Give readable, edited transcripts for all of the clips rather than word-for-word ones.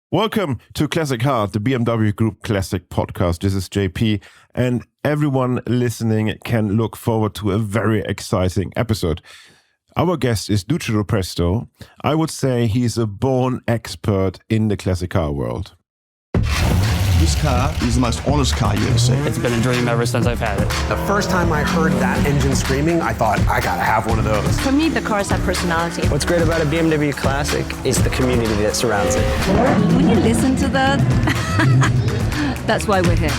Welcome to Classic Heart, the BMW Group Classic podcast. This is JP, and everyone listening can look forward to a very exciting episode. Our guest is Duccio Lopresto. I would say he's a born expert in the classic car world. This car is the most honest car you ever see. It's been a dream ever since I've had it. The first time I heard that engine screaming, I thought, I gotta have one of those. For me, the cars have personality. What's great about a BMW Classic is the community that surrounds it. When you listen to that, that's why we're here.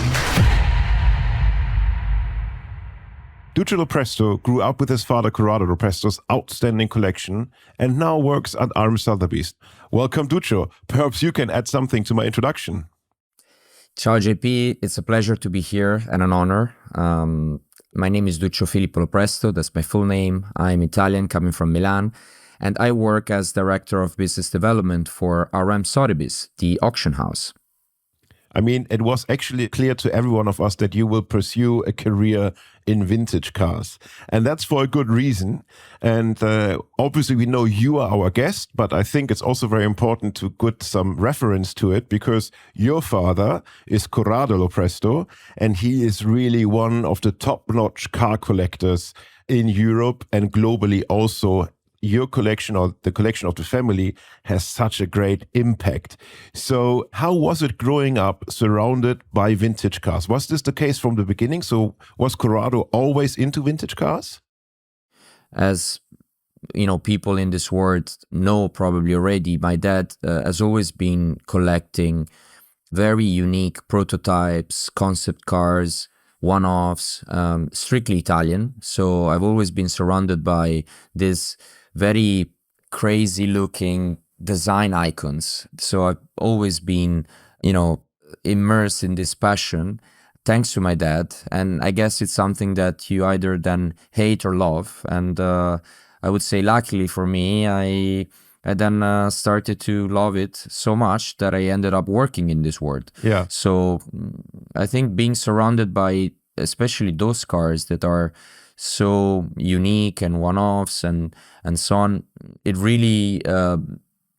Duccio Lopresto grew up with his father Corrado Lopresto's outstanding collection and now works at Arm Sotheby's. Welcome, Duccio. Perhaps you can add something to my introduction. Ciao JP, it's a pleasure to be here and an honor. My name is Duccio Filippo Lopresto, that's my full name. I'm Italian, coming from Milan, and I work as Director of Business Development for RM Sotheby's, the auction house. I mean, it was actually clear to every one of us that you will pursue a career in vintage cars. And that's for a good reason. And obviously we know you are our guest, but I think it's also very important to put some reference to it because your father is Corrado Lopresto, and he is really one of the top-notch car collectors in Europe and globally also. Your collection or the collection of the family has such a great impact. So how was it growing up surrounded by vintage cars? Was this the case from the beginning? So was Corrado always into vintage cars? As you know, people in this world know probably already, my dad has always been collecting very unique prototypes, concept cars, one-offs, strictly Italian. So I've always been surrounded by this very crazy looking design icons. So I've always been, immersed in this passion thanks to my dad. And I guess it's something that you either then hate or love. And I would say luckily for me, I then started to love it so much that I ended up working in this world. Yeah. So I think being surrounded by especially those cars that are so unique and one-offs and so on, it really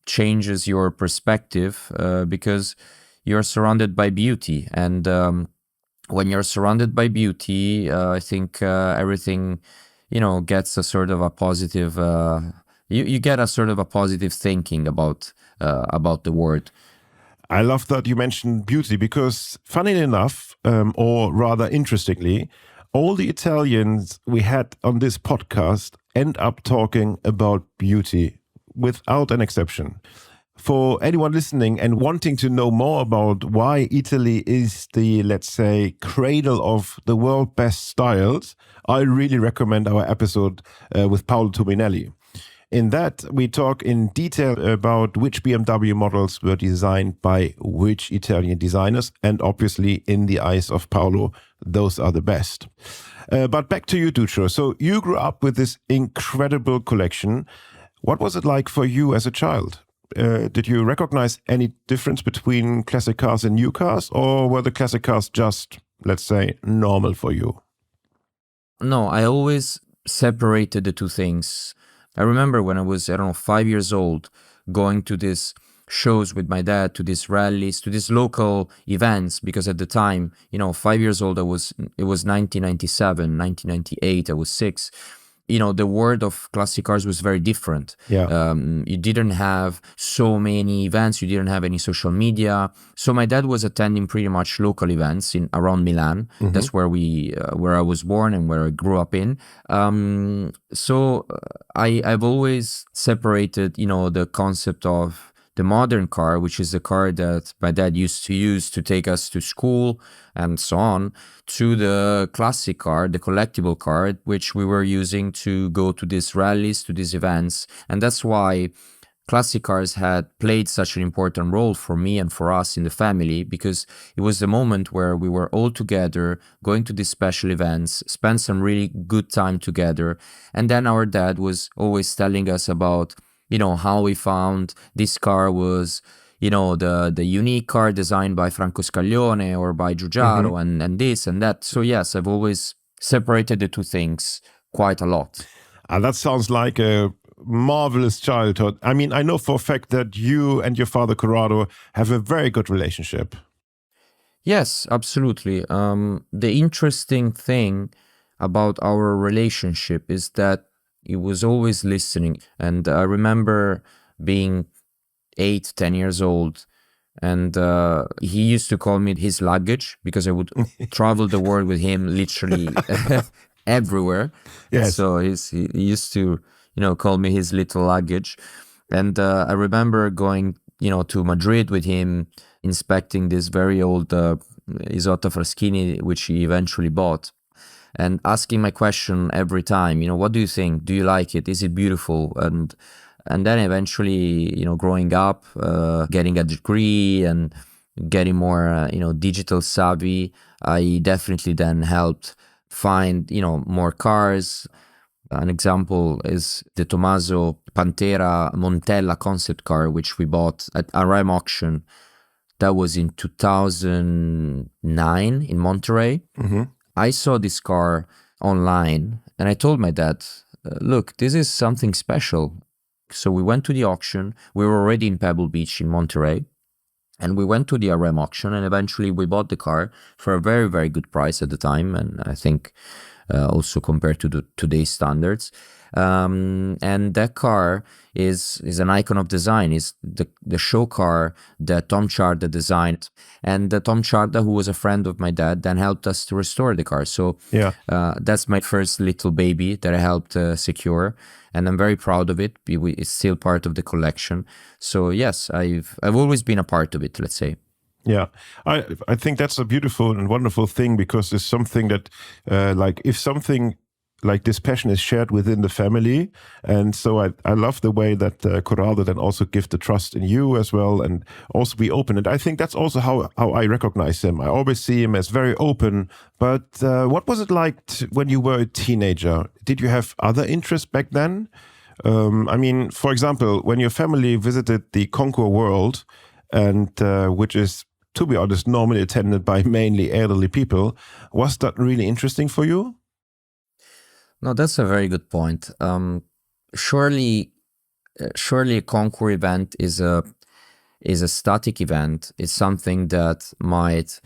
changes your perspective because you're surrounded by beauty. And when you're surrounded by beauty, I think everything, gets a sort of a positive, you get a sort of a positive thinking about the world. I love that you mentioned beauty because funnily enough, or rather interestingly, all the Italians we had on this podcast end up talking about beauty without an exception. For anyone listening and wanting to know more about why Italy is the, let's say, cradle of the world's best styles, I really recommend our episode with Paolo Tominelli. In that, we talk in detail about which BMW models were designed by which Italian designers, and obviously, in the eyes of Paolo, those are the best. But back to you, Duccio. So you grew up with this incredible collection. What was it like for you as a child? Did you recognize any difference between classic cars and new cars, or were the classic cars just, let's say, normal for you? No, I always separated the two things. I remember when I was, 5 years old, going to these shows with my dad, to these rallies, to these local events, because at the time, 5 years old, it was 1997, 1998, I was 6. The world of classic cars was very different. Yeah. You didn't have so many events. You didn't have any social media. So my dad was attending pretty much local events around Milan. Mm-hmm. That's where I was born and where I grew up in. So I've always separated, the concept of the modern car, which is the car that my dad used to use to take us to school and so on, to the classic car, the collectible car, which we were using to go to these rallies, to these events. And that's why classic cars had played such an important role for me and for us in the family, because it was the moment where we were all together, going to these special events, spend some really good time together. And then our dad was always telling us about how we found this car was, the unique car designed by Franco Scaglione or by Giugiaro, mm-hmm. and this and that. So yes, I've always separated the two things quite a lot. That sounds like a marvelous childhood. I mean, I know for a fact that you and your father Corrado have a very good relationship. Yes, absolutely. The interesting thing about our relationship is that he was always listening. And I remember being 8, 10 years old, and he used to call me his luggage because I would travel the world with him literally everywhere. Yes. So he used to, call me his little luggage. And I remember going, to Madrid with him, inspecting this very old Isotta Fraschini, which he eventually bought, and asking my question every time, what do you think? Do you like it? Is it beautiful? And then eventually, growing up, getting a degree and getting more, digital savvy, I definitely then helped find, more cars. An example is the Tommaso Pantera Montella concept car, which we bought at a RAM auction. That was in 2009 in Monterey. Mm-hmm. I saw this car online and I told my dad, look, this is something special. So we went to the auction. We were already in Pebble Beach in Monterey. And we went to the RM auction and eventually we bought the car for a very, very good price at the time. And I think also compared to today's standards. And that car is an icon of design. Is the show car that Tom Charda designed, and Tom Charda, who was a friend of my dad, then helped us to restore the car. So that's my first little baby that I helped secure, and I'm very proud of it. It's still part of the collection. So yes, I've always been a part of it, let's say. Yeah, I think that's a beautiful and wonderful thing, because it's something that, like, if something like this passion is shared within the family. And so I love the way that Corrado then also gives the trust in you as well, and also be open. And I think that's also how I recognize him. I always see him as very open. But what was it like when you were a teenager? Did you have other interests back then? I mean, for example, when your family visited the Concorso world, and which is, to be honest, normally attended by mainly elderly people, was that really interesting for you? No, that's a very good point. Surely a Concours event is a static event. It's something that might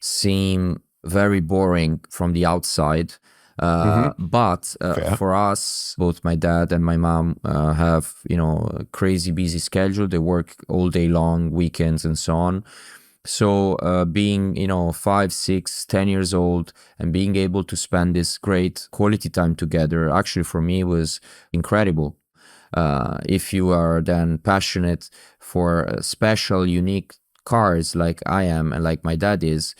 seem very boring from the outside. But for us, both my dad and my mom have, a crazy busy schedule. They work all day long, weekends and so on. So being, 5, 6, 10 years old and being able to spend this great quality time together, actually for me was incredible. If you are then passionate for special, unique cars like I am and like my dad is,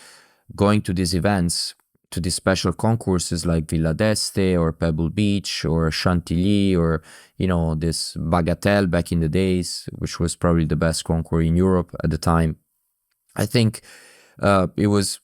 going to these events, to these special concourses like Villa d'Este or Pebble Beach or Chantilly or, this Bagatelle back in the days, which was probably the best concours in Europe at the time. I think it was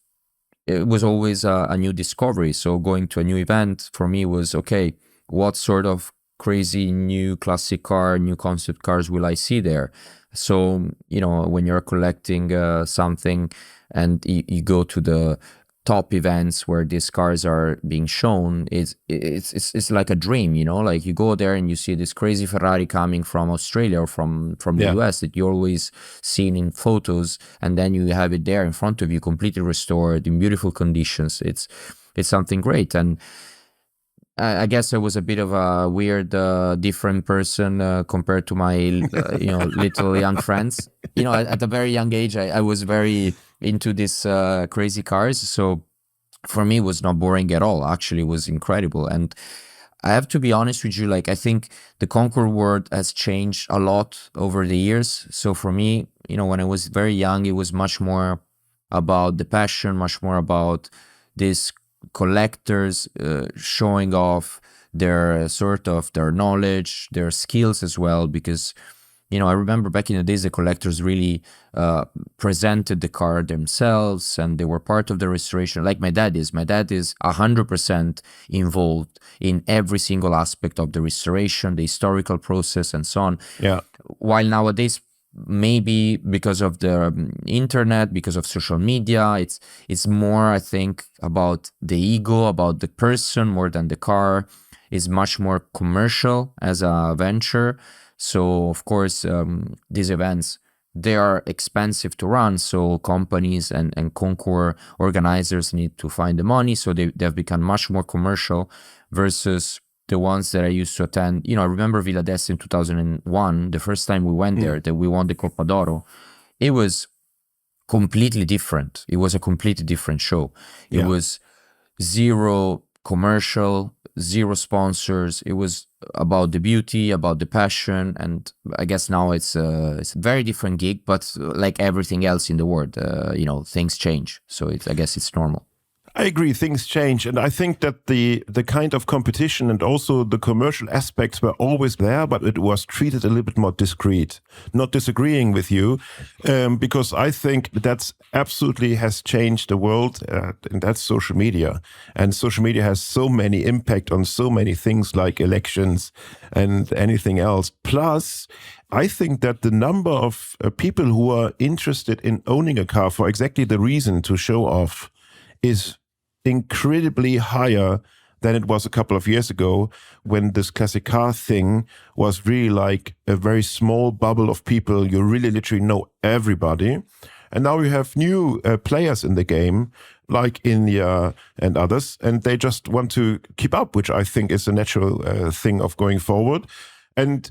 always a new discovery. So going to a new event for me was, okay, what sort of crazy new classic car, new concept cars will I see there? So, when you're collecting something and you go to the top events where these cars are being shown, it's like a dream, like you go there and you see this crazy Ferrari coming from Australia or from the US that you always seen in photos, and then you have it there in front of you, completely restored in beautiful conditions. It's something great. And I guess I was a bit of a weird, different person compared to my, little young friends. At a very young age, I was very into these crazy cars. So for me, it was not boring at all. Actually, it was incredible. And I have to be honest with you, like, I think the Concours world has changed a lot over the years. So for me, when I was very young, it was much more about the passion, much more about this collectors showing off their knowledge, their skills as well, because I remember back in the days the collectors really presented the car themselves and they were part of the restoration, like my dad is 100% involved in every single aspect of the restoration, the historical process and so on. While nowadays, maybe because of the internet, because of social media, it's more, I think, about the ego, about the person more than the car. is much more commercial as a venture. So of course, these events, they are expensive to run. So companies and concours organizers need to find the money. So they've become much more commercial versus the ones that I used to attend. I remember Villa Desto in 2001, the first time we went there, that we won the Coppa d'Oro. It was completely different. It was a completely different show. It was zero commercial, zero sponsors. It was about the beauty, about the passion, and I guess now it's a very different gig. But like everything else in the world, things change. So I guess it's normal. I agree, things change. And I think that the kind of competition and also the commercial aspects were always there, but it was treated a little bit more discreet. Not disagreeing with you, because I think that's absolutely has changed the world, and that's social media. And social media has so many impact on so many things like elections and anything else. Plus, I think that the number of people who are interested in owning a car for exactly the reason to show off is incredibly higher than it was a couple of years ago, when this classic car thing was really like a very small bubble of people. You really literally know everybody. And now you have new players in the game, like India and others, and they just want to keep up, which I think is a natural thing of going forward. And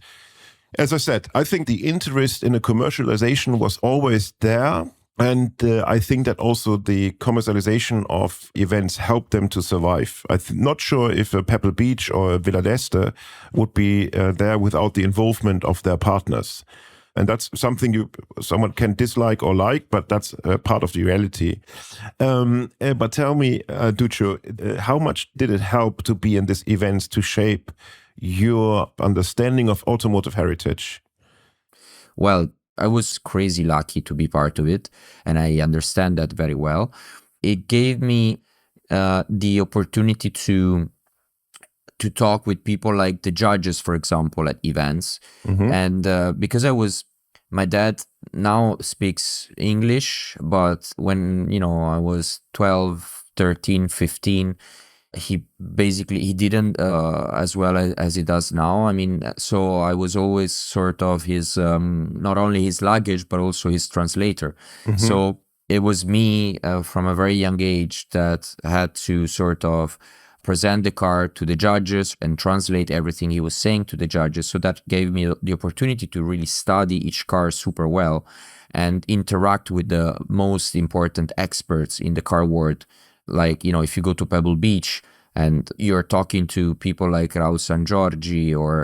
as I said, I think the interest in a commercialization was always there. And I think that also the commercialization of events helped them to survive. I'm not sure if a Pebble Beach or a Villa d'Este would be there without the involvement of their partners. And that's something someone can dislike or like, but that's part of the reality. But tell me, Duccio, how much did it help to be in these events to shape your understanding of automotive heritage? Well, I was crazy lucky to be part of it, and I understand that very well. It gave me the opportunity to talk with people like the judges, for example, at events. And because my dad now speaks English, but when, I was 12, 13, 15, he didn't as well as he does now. I mean, so I was always sort of his, not only his luggage, but also his translator. So it was me from a very young age that had to sort of present the car to the judges and translate everything he was saying to the judges. So that gave me the opportunity to really study each car super well and interact with the most important experts in the car world. Like, if you go to Pebble Beach and you're talking to people like Raul Sangiorgi or,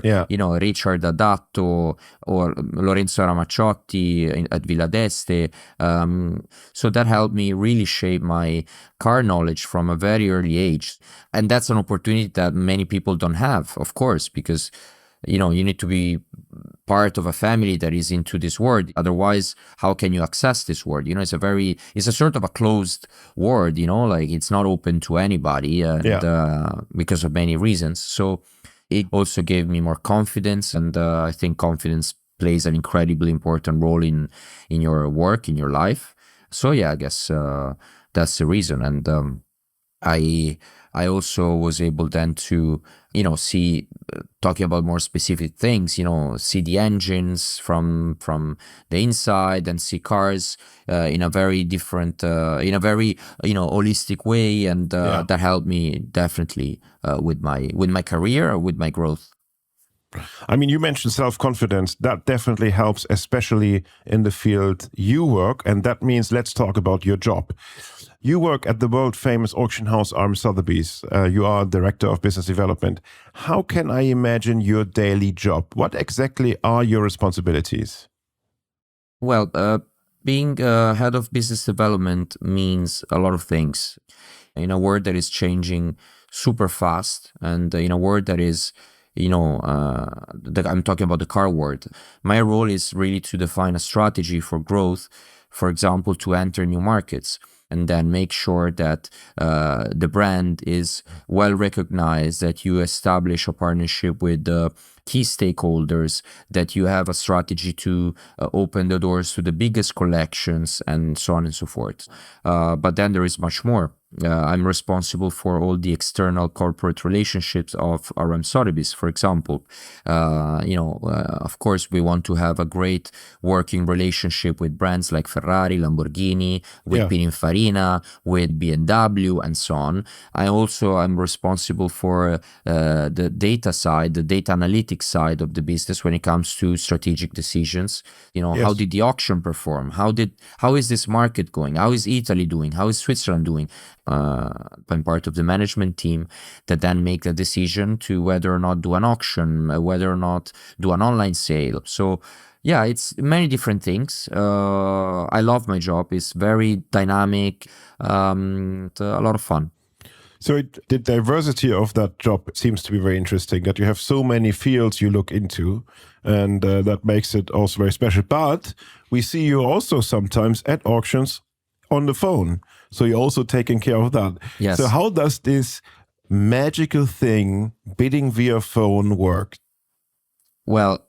Richard Adatto or Lorenzo Ramacciotti at Villa d'Este. So that helped me really shape my car knowledge from a very early age. And that's an opportunity that many people don't have, of course, because you need to be part of a family that is into this world. Otherwise, how can you access this world? It's a sort of a closed world, like it's not open to anybody because of many reasons. So it also gave me more confidence. And I think confidence plays an incredibly important role in your work, in your life. So yeah, I guess that's the reason. And I also was able then to, see, talking about more specific things, see the engines from the inside and see cars in a very different, in a very, holistic way. And that helped me definitely with my career, with my growth. I mean, you mentioned self-confidence. That definitely helps, especially in the field you work. And that means let's talk about your job. You work at the world-famous auction house Arm Sotheby's. You are Director of Business Development. How can I imagine your daily job? What exactly are your responsibilities? Well, being head of business development means a lot of things. In a world that is changing super fast, and in a world that is I'm talking about the car world. My role is really to define a strategy for growth, for example, to enter new markets, and then make sure that the brand is well recognized, that you establish a partnership with the key stakeholders, that you have a strategy to open the doors to the biggest collections, and so on and so forth. But then there is much more. I'm responsible for all the external corporate relationships of RM Sotheby's, for example. Of course, we want to have a great working relationship with brands like Ferrari, Lamborghini, with Pininfarina, with BMW, and so on. I'm responsible for the data side, the data analytics side of the business when it comes to strategic decisions. How did the auction perform? How is this market going? How is Italy doing? How is Switzerland doing? I'm part of the management team that then make the decision to whether or not do an auction, whether or not do an online sale. So yeah, it's many different things. I love my job. It's very dynamic, a lot of fun. So the diversity of that job seems to be very interesting, that you have so many fields you look into, and that makes it also very special. But we see you also sometimes at auctions on the phone. So you're also taking care of that. Yes. So how does this magical thing, bidding via phone, work? Well,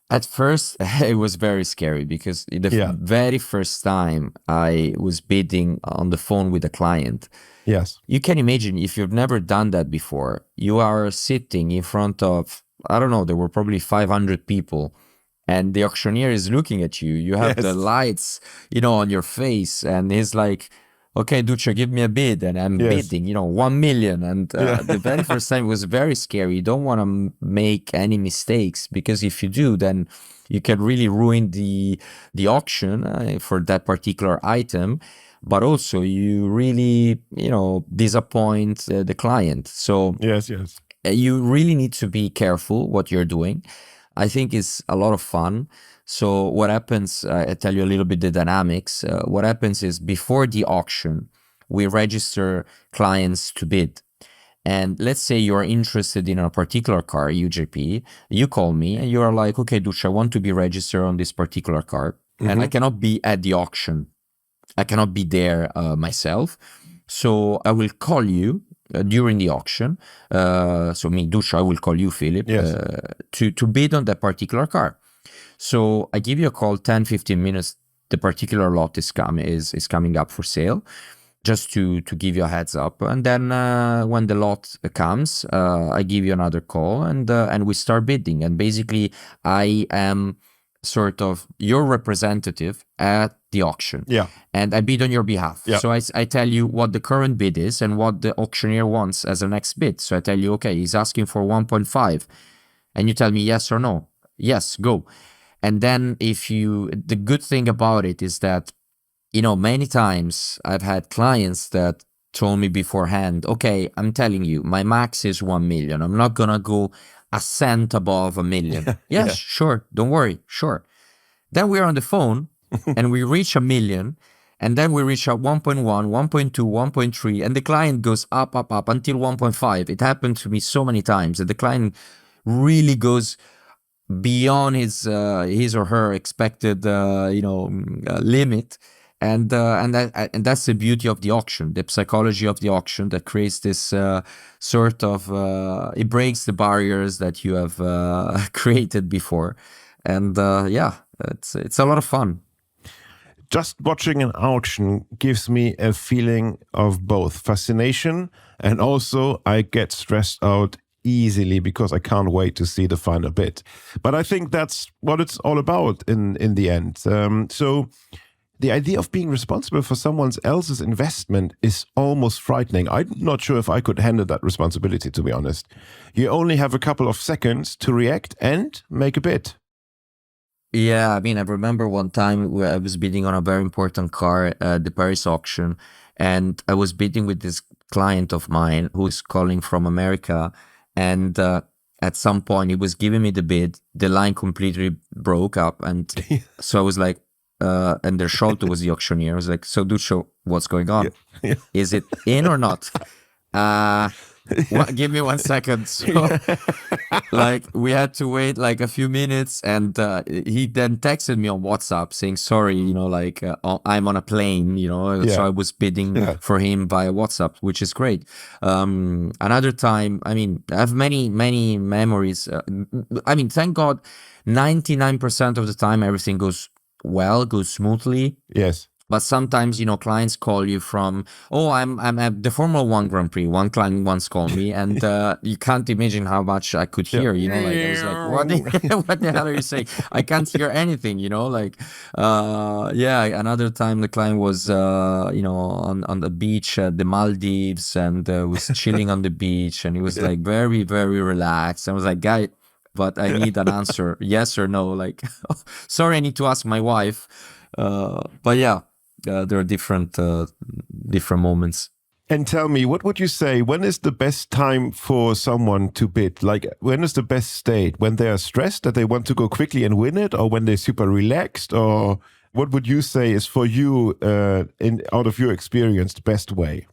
at first, it was very scary because the very first time I was bidding on the phone with a client, yes, you can imagine if you've never done that before, you are sitting in front of, I don't know, there were probably 500 people. And the auctioneer is looking at you. You have the lights, on your face. And he's like, okay, Duccio, give me a bid. And I'm bidding, 1 million. And the very first time was very scary. You don't want to make any mistakes, because if you do, then you can really ruin the auction for that particular item. But also you really, disappoint the client. So yes, you really need to be careful what you're doing. I think it's a lot of fun. So what happens, I tell you a little bit the dynamics. What happens is before the auction, we register clients to bid. And let's say you're interested in a particular car, UJP, you call me and you're like, okay, Duccio, I want to be registered on this particular car. And I cannot be at the auction. I cannot be there myself. So I will call you during the auction. So me, Duccio, I will call you, Philip, to bid on that particular car. So I give you a call 10-15 minutes. The particular lot is coming up for sale, just to give you a heads up. And then when the lot comes, I give you another call and we start bidding. And basically, I am sort of your representative at the auction. Yeah. And I bid on your behalf. Yeah. So I tell you what the current bid is and what the auctioneer wants as a next bid. So I tell you, okay, he's asking for 1.5. And you tell me yes or no. Yes, go. And then the good thing about it is that, many times I've had clients that told me beforehand, okay, I'm telling you, my max is 1 million. I'm not going to go a cent above 1 million. Yes, sure. Don't worry. Sure. Then we're on the phone and we reach 1 million, and then we reach at 1.1, 1.2, 1.3, and the client goes up until 1.5. It happened to me so many times that the client really goes beyond his or her expected limit. And that's the beauty of the auction, the psychology of the auction that creates this sort of, it breaks the barriers that you have created before. And it's a lot of fun. Just watching an auction gives me a feeling of both fascination and also I get stressed out easily because I can't wait to see the final bid. But I think that's what it's all about in the end. So the idea of being responsible for someone else's investment is almost frightening. I'm not sure if I could handle that responsibility, to be honest. You only have a couple of seconds to react and make a bid. Yeah, I mean, I remember one time where I was bidding on a very important car at the Paris auction, and I was bidding with this client of mine who's calling from America, and at some point he was giving me the bid, the line completely broke up, and so I was like, and their Scholte was the auctioneer. I was like, so Duccio, what's going on? Yeah. Is it in or not? Give me 1 second. So, like, we had to wait like a few minutes, and he then texted me on WhatsApp saying, sorry, I'm on a plane, so I was bidding for him via WhatsApp, which is great. Another time, I mean, I have many memories. I mean, thank God, 99% of the time, everything goes smoothly. Yes. But sometimes, clients call you from, I'm at the Formula One Grand Prix. One client once called me, and you can't imagine how much I could hear. I was like, what the hell are you saying? I can't hear anything. Another time the client was, on the beach at the Maldives, and was chilling on the beach, and he was like very, very relaxed. I was like, guy, but I need an answer, yes or no. Like, sorry, I need to ask my wife. But yeah. There are different moments. And tell me, what would you say? When is the best time for someone to bid? Like, when is the best state? When they are stressed that they want to go quickly and win it, or when they're super relaxed? Or what would you say is for you, out of your experience, the best way?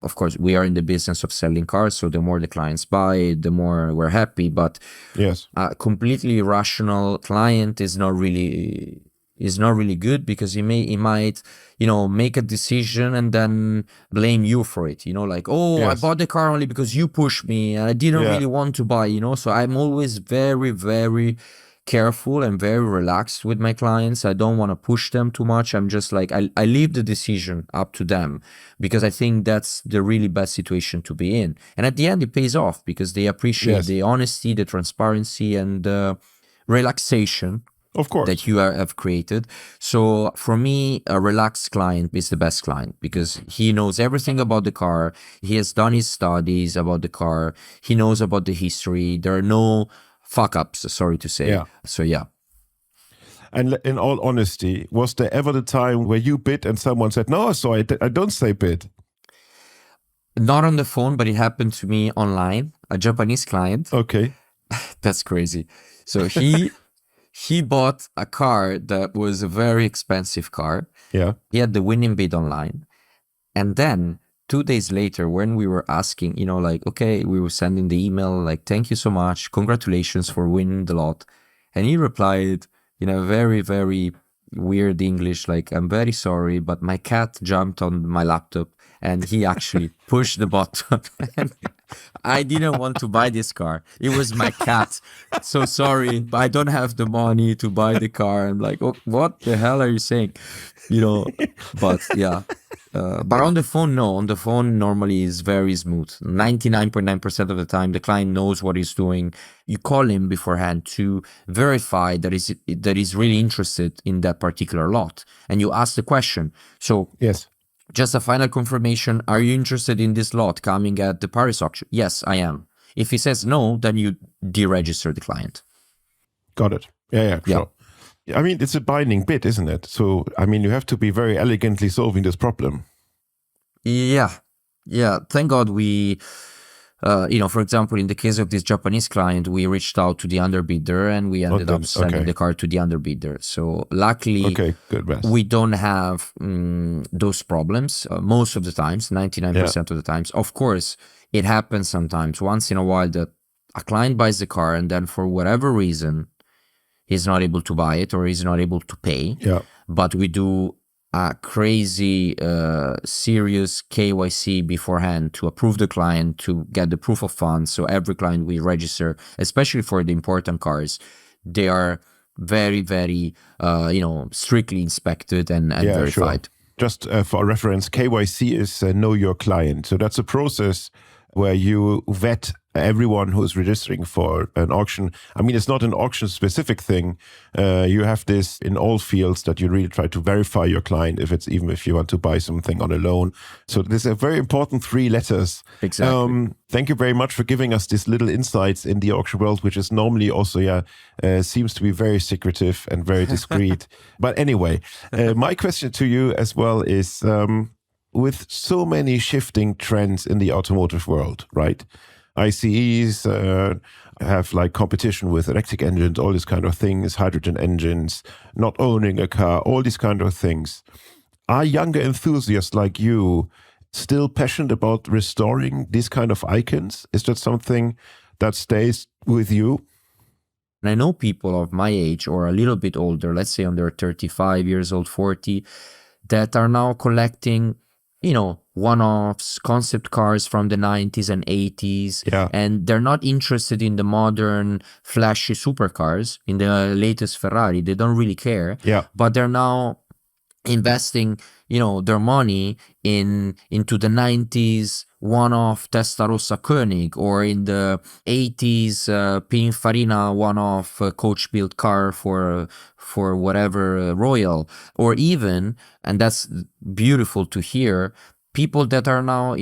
Of course, we are in the business of selling cars, so the more the clients buy, the more we're happy. But yes, a completely irrational client is not really good, because he might make a decision and then blame you for it, like, yes, I bought the car only because you pushed me and I didn't really want to buy, so I'm always very, very careful and very relaxed with my clients. I don't want to push them too much. I'm just like, I leave the decision up to them, because I think that's the really best situation to be in. And at the end, it pays off, because they appreciate the honesty, the transparency, and the relaxation, of course, that you have created. So for me, a relaxed client is the best client, because he knows everything about the car. He has done his studies about the car. He knows about the history. There are no fuck ups, sorry to say. Yeah. So yeah. And in all honesty, was there ever the time where you bid and someone said, no, so I don't say bid? Not on the phone, but it happened to me online. A Japanese client. Okay. That's crazy. So he bought a car that was a very expensive car. Yeah. He had the winning bid online. And then 2 days later, when we were asking, like, okay, we were sending the email, like, thank you so much, congratulations for winning the lot. And he replied in a very, very weird English, like, I'm very sorry, but my cat jumped on my laptop and he actually pushed the button. And I didn't want to buy this car. It was my cat. So sorry, but I don't have the money to buy the car. I'm like, oh, what the hell are you saying? But yeah. But on the phone, no. On the phone, normally is very smooth. 99.9% of the time, the client knows what he's doing. You call him beforehand to verify that he's really interested in that particular lot. And you ask the question. So yes, just a final confirmation. Are you interested in this lot coming at the Paris auction? Yes, I am. If he says no, then you deregister the client. Got it. Yeah, sure. I mean, it's a binding bid, isn't it? So, I mean, you have to be very elegantly solving this problem. Yeah. Thank God we, for example, in the case of this Japanese client, we reached out to the underbidder and we ended up selling the car to the underbidder. So luckily, we don't have those problems most of the times, 99% of the times. Of course, it happens sometimes, once in a while, that a client buys the car and then for whatever reason, he's not able to buy it or he's not able to pay. Yeah. But we do a crazy, serious KYC beforehand to approve the client, to get the proof of funds. So every client we register, especially for the important cars, they are very, very, strictly inspected and verified. Sure. Just for reference, KYC is Know Your Client. So that's a process where you vet everyone who's registering for an auction. I mean, it's not an auction-specific thing. You have this in all fields, that you really try to verify your client, even if you want to buy something on a loan. So there's a very important 3 letters. Exactly. Thank you very much for giving us these little insights in the auction world, which is normally also, seems to be very secretive and very discreet. But anyway, my question to you as well is, with so many shifting trends in the automotive world, right? ICEs have like competition with electric engines, all these kind of things, hydrogen engines, not owning a car, all these kind of things. Are younger enthusiasts like you still passionate about restoring these kind of icons? Is that something that stays with you? And I know people of my age or a little bit older, let's say under 35 years old, 40, that are now collecting, one-offs, concept cars from the 90s and 80s. Yeah. And they're not interested in the modern, flashy supercars, in the latest Ferrari. They don't really care. Yeah. But they're now, investing, their money into the 90s one-off Testarossa Koenig, or in the 80s Pininfarina one-off coach-built car for whatever Royal, or even, and that's beautiful to hear, people that are now,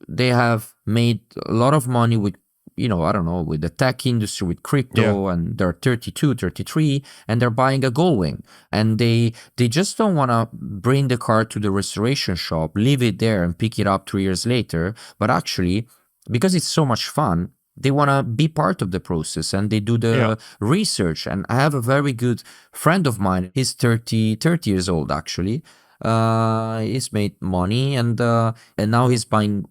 they have made a lot of money with, I don't know, with the tech industry, with crypto, and they're 32, 33, and they're buying a Gullwing. And they just don't want to bring the car to the restoration shop, leave it there and pick it up 3 years later. But actually, because it's so much fun, they want to be part of the process, and they do the research. And I have a very good friend of mine. He's 30 years old, actually. He's made money, and now he's buying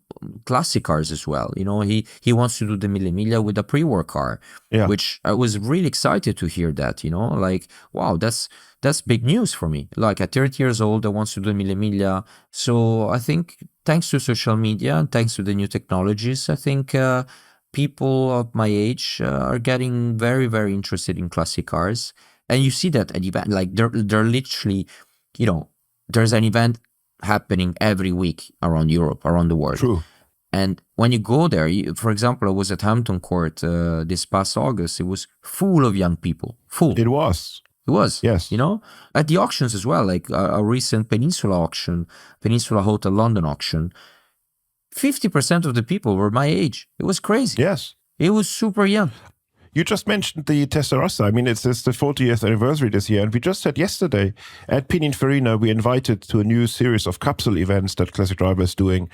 classic cars as well. He wants to do the Mille Miglia with a pre-war car, which I was really excited to hear that. Like, wow, that's big news for me. Like, at 30 years old, I want to do Mille Miglia. So I think thanks to social media and thanks to the new technologies, I think people of my age are getting very, very interested in classic cars. And you see that at event, like they're literally, there's an event happening every week around Europe, around the world. True. And when you go there, for example, I was at Hampton Court this past August. It was full of young people. Full. It was. Yes. At the auctions as well, like a recent Peninsula auction, Peninsula Hotel London auction, 50% of the people were my age. It was crazy. Yes. It was super young. You just mentioned the Testarossa. I mean, it's the 40th anniversary this year. And we just said yesterday at Pininfarina, we invited to a new series of capsule events that Classic Driver is doing,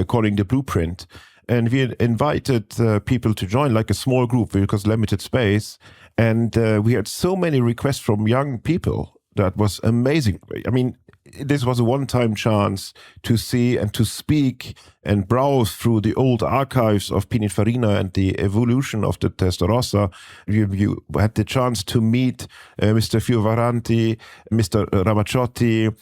calling the Blueprint. And we invited people to join, like a small group, because limited space. And we had so many requests from young people. That was amazing. I mean, this was a one-time chance to see and to speak and browse through the old archives of Pininfarina and the evolution of the Testarossa. You had the chance to meet Mr. Fiovaranti, Mr. Ramaciotti,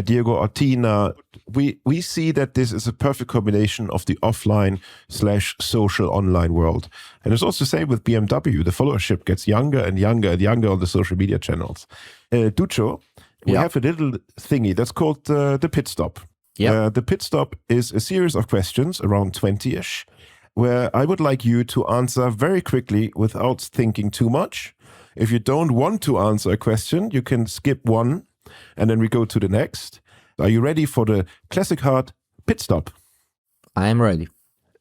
Diego Ortina. We see that this is a perfect combination of the offline/social online world. And it's also the same with BMW. The followership gets younger and younger and younger on the social media channels. Duccio, we have a little thingy that's called the pit stop. The pit stop is a series of questions, around 20-ish, where I would like you to answer very quickly without thinking too much. If you don't want to answer a question, you can skip one, and then we go to the next. Are you ready for the Classic Heart pit stop? I am ready.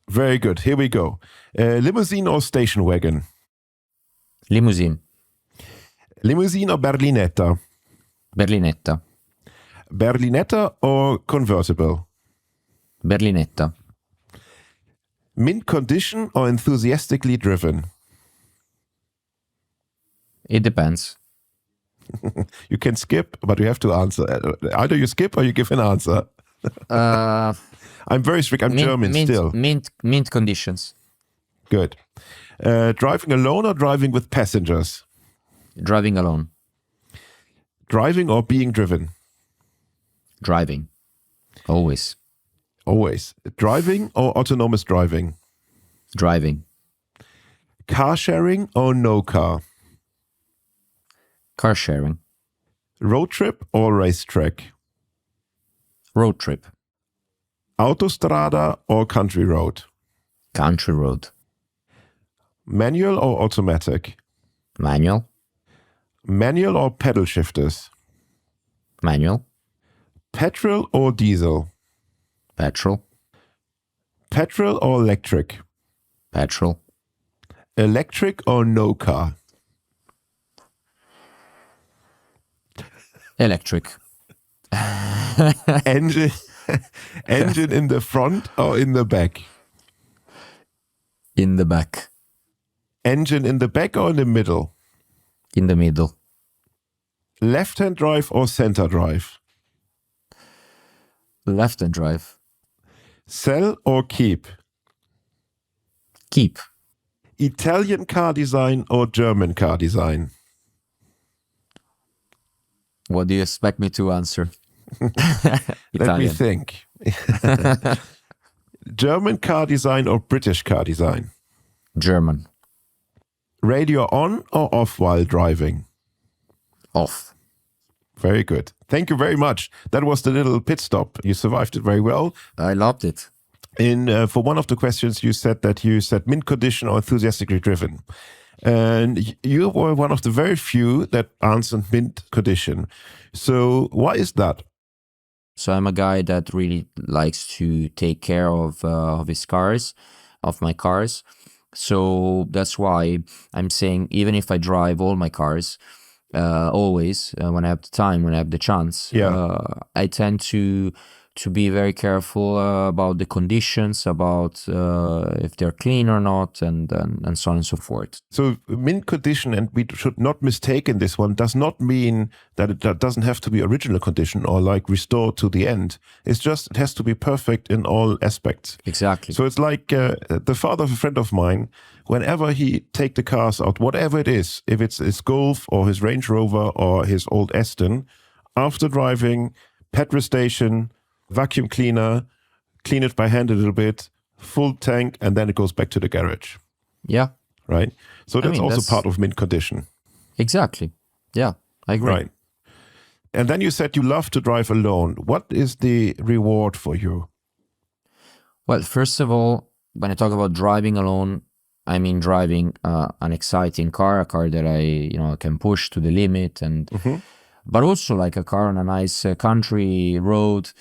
Very good. Here we go. Limousine or station wagon? Limousine. Limousine or Berlinetta? Berlinetta. Berlinetta or convertible? Berlinetta. Mint condition or enthusiastically driven? It depends. You can skip, but you have to answer. Either you skip or you give an answer. I'm very strict. I'm German still. Mint conditions. Good. Driving alone or driving with passengers? Driving alone. Driving or being driven? Driving. Always. Always. Driving or autonomous driving? Driving. Car sharing or no car? Car sharing. Road trip or racetrack? Road trip. Autostrada or country road? Country road. Manual or automatic? Manual. Manual or pedal shifters? Manual. Petrol or diesel? Petrol. Petrol or electric? Petrol. Electric or no car? Electric. Engine in the front or in the back? In the back. Engine in the back or in the middle? In the middle. Left-hand drive or center drive? Left-hand drive. Sell or keep? Keep. Italian car design or German car design? What do you expect me to answer? Let me think. German car design or British car design? German. Radio on or off while driving? Off. Very good. Thank you very much. That was the little pit stop. You survived it very well. I loved it. For one of the questions, you said mint condition or enthusiastically driven. And you were one of the very few that answered mint condition. So why is that? So I'm a guy that really likes to take care of his cars, of my cars. So that's why I'm saying, even if I drive all my cars, always when I have the time, when I have the chance, I tend to be very careful about the conditions, about if they're clean or not, and so on and so forth. So mint condition, and we should not mistake in this one, does not mean that it doesn't have to be original condition or like restored to the end. It's just, it has to be perfect in all aspects. Exactly. So it's like the father of a friend of mine, whenever he take the cars out, whatever it is, if it's his Golf or his Range Rover or his old Aston, after driving, petrol station, vacuum cleaner, clean it by hand a little bit, full tank, and then it goes back to the garage. Yeah. Right? So that's also part of mint condition. Exactly. Yeah, I agree. Right. And then you said you love to drive alone. What is the reward for you? Well, first of all, when I talk about driving alone, I mean driving an exciting car, a car that I can push to the limit, and but also like a car on a nice country road.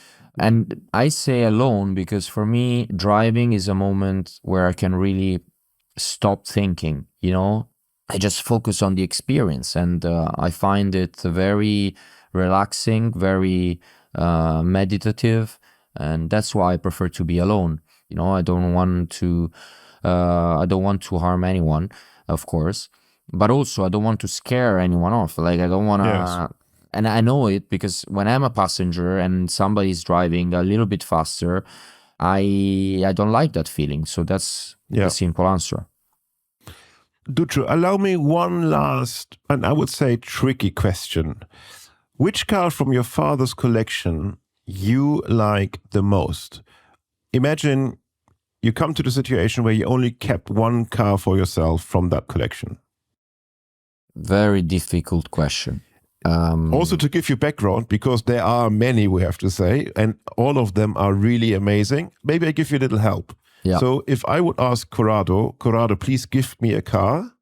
And I say alone because for me, driving is a moment where I can really stop thinking, I just focus on the experience, and I find it very relaxing, very meditative, and that's why I prefer to be alone. I don't want to harm anyone, of course, but also I don't want to scare anyone off. Like I don't want to. Yes. And I know it because when I'm a passenger and somebody's driving a little bit faster, I don't like that feeling. So that's the simple answer. Duccio, allow me one last, and I would say tricky question. Which car from your father's collection you like the most? Imagine you come to the situation where you only kept one car for yourself from that collection. Very difficult question. Also to give you background, because there are many, we have to say, and all of them are really amazing. Maybe I give you a little help. Yeah. So if I would ask Corrado, please give me a car,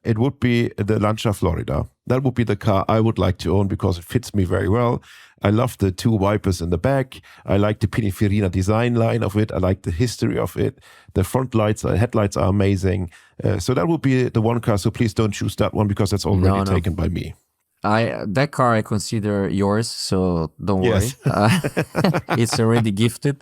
it would be the Lancia Florida. That would be the car I would like to own because it fits me very well. I love the two wipers in the back. I like the Pininfarina design line of it. I like the history of it. The front lights, headlights are amazing. So that would be the one car. So please don't choose that one because that's already taken by me. That car I consider yours, so don't worry. It's already gifted.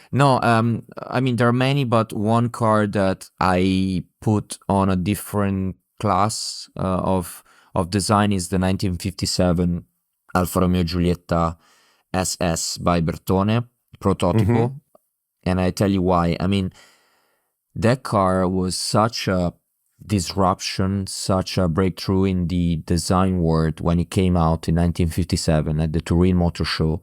No, I mean there are many, but one car that I put on a different class of design is the 1957 Alfa Romeo Giulietta SS by Bertone, Prototipo. And I tell you why. I mean, that car was such a disruption, such a breakthrough in the design world when it came out in 1957 at the Turin Motor Show,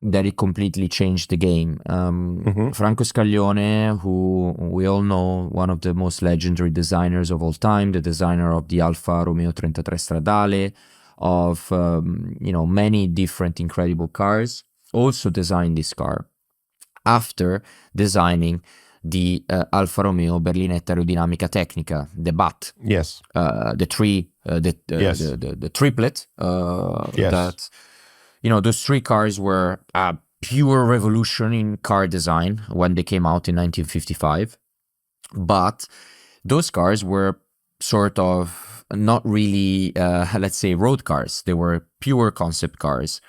that it completely changed the game. Franco Scaglione, who we all know, one of the most legendary designers of all time, the designer of the Alfa Romeo 33 Stradale, of many different incredible cars, also designed this car after designing the Alfa Romeo Berlinetta Aerodinamica Tecnica, the BAT. Yes. The triplet. That, those three cars were a pure revolution in car design when they came out in 1955. But those cars were sort of not really, let's say, road cars. They were pure concept cars.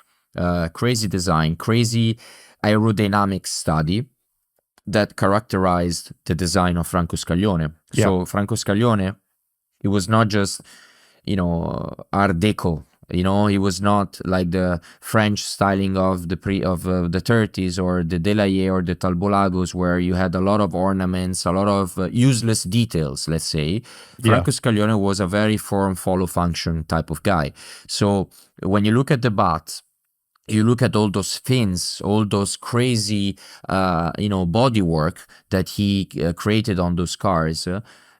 Crazy design, crazy aerodynamic study that characterized the design of Franco Scaglione. Yeah. So Franco Scaglione, it was not just, Art Deco. He was not like the French styling of the 30s or the Delahaye or the Talbolagos, where you had a lot of ornaments, a lot of useless details, let's say. Franco Scaglione was a very form, follow, function type of guy. So when you look at the BAT, you look at all those fins, all those crazy, bodywork that he created on those cars.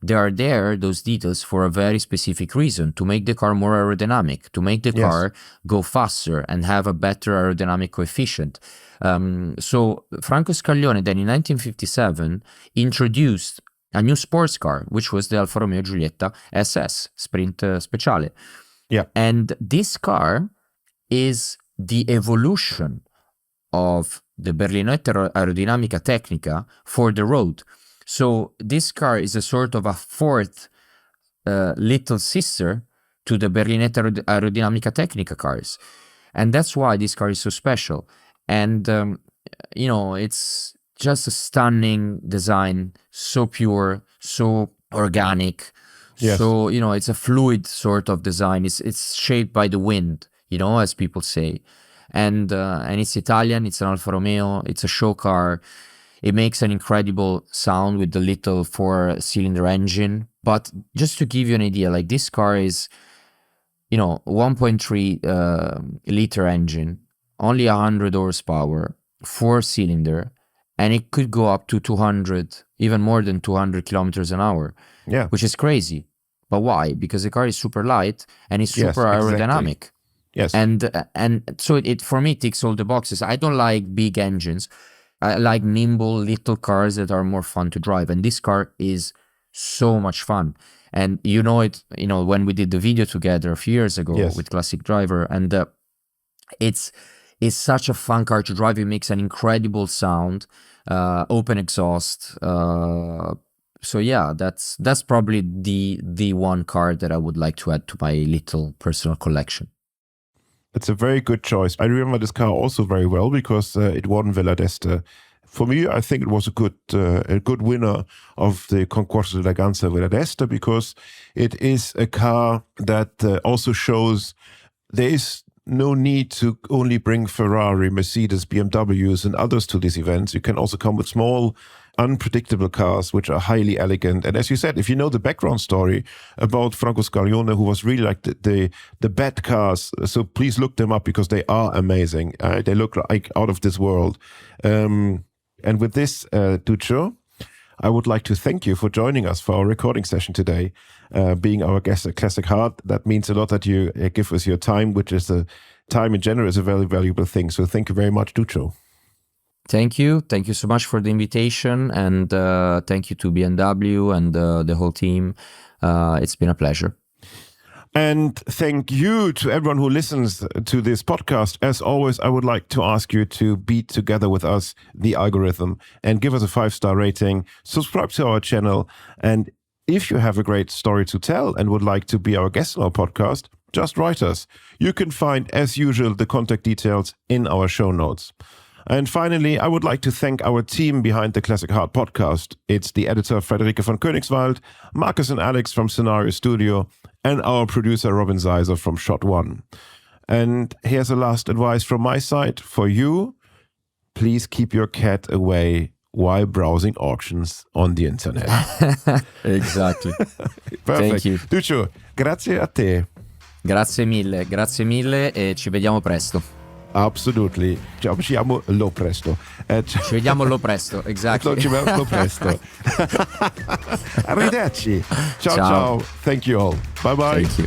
they are there, those details, for a very specific reason, to make the car more aerodynamic, to make the car go faster and have a better aerodynamic coefficient. So Franco Scaglione then in 1957 introduced a new sports car, which was the Alfa Romeo Giulietta SS Sprint Speciale. Yeah. And this car is the evolution of the Berlinetta Aerodinamica Tecnica for the road. So this car is a sort of a fourth little sister to the Berlinetta Aerodinamica Tecnica cars. And that's why this car is so special. And, it's just a stunning design, so pure, so organic. Yes. So, it's a fluid sort of design. It's shaped by the wind, as people say. And it's Italian, it's an Alfa Romeo, it's a show car. It makes an incredible sound with the little 4-cylinder engine. But just to give you an idea, like this car is, 1.3 liter engine, only 100 horsepower, 4-cylinder, and it could go up to 200, even more than 200 kilometers an hour. Yeah. Which is crazy. But why? Because the car is super light and it's super aerodynamic. Yes. And so it for me ticks all the boxes. I don't like big engines. I like nimble little cars that are more fun to drive. And this car is so much fun. And when we did the video together a few years ago with Classic Driver, and it's such a fun car to drive. It makes an incredible sound, open exhaust. So yeah, that's probably the one car that I would like to add to my little personal collection. It's a very good choice. I remember this car also very well because it won Villa d'Este. For me, I think it was a good winner of the Concorso d'Eleganza Villa d'Este because it is a car that also shows there is no need to only bring Ferrari, Mercedes, BMWs and others to these events. You can also come with small, unpredictable cars which are highly elegant. And as you said, if you know the background story about Franco Scaglione, who was really like the bad cars, so please look them up because they are amazing. They look like out of this world. And with this, Duccio, I would like to thank you for joining us for our recording session today, being our guest at Classic Heart. That means a lot that you give us your time, which is time in general is a very valuable thing. So thank you very much, Duccio. Thank you. Thank you so much for the invitation. And thank you to BMW and the whole team. It's been a pleasure. And thank you to everyone who listens to this podcast. As always, I would like to ask you to beat together with us the algorithm and give us a 5-star rating, subscribe to our channel. And if you have a great story to tell and would like to be our guest on our podcast, just write us. You can find, as usual, the contact details in our show notes. And finally, I would like to thank our team behind the Classic Heart podcast. It's the editor, Friederike von Königswald, Marcus and Alex from Scenario Studio, and our producer, Robin Seiser from Shot One. And here's a last advice from my side for you. Please keep your cat away while browsing auctions on the internet. Exactly. Perfect. Thank you. Duccio, grazie a te. Grazie mille e ci vediamo presto. Absolutely. Ci vediamo Lopresto. Ci vediamo Lopresto, exactly. Ci vediamo Lopresto. Arrivederci. Ciao. Thank you all. Bye bye. Thank you.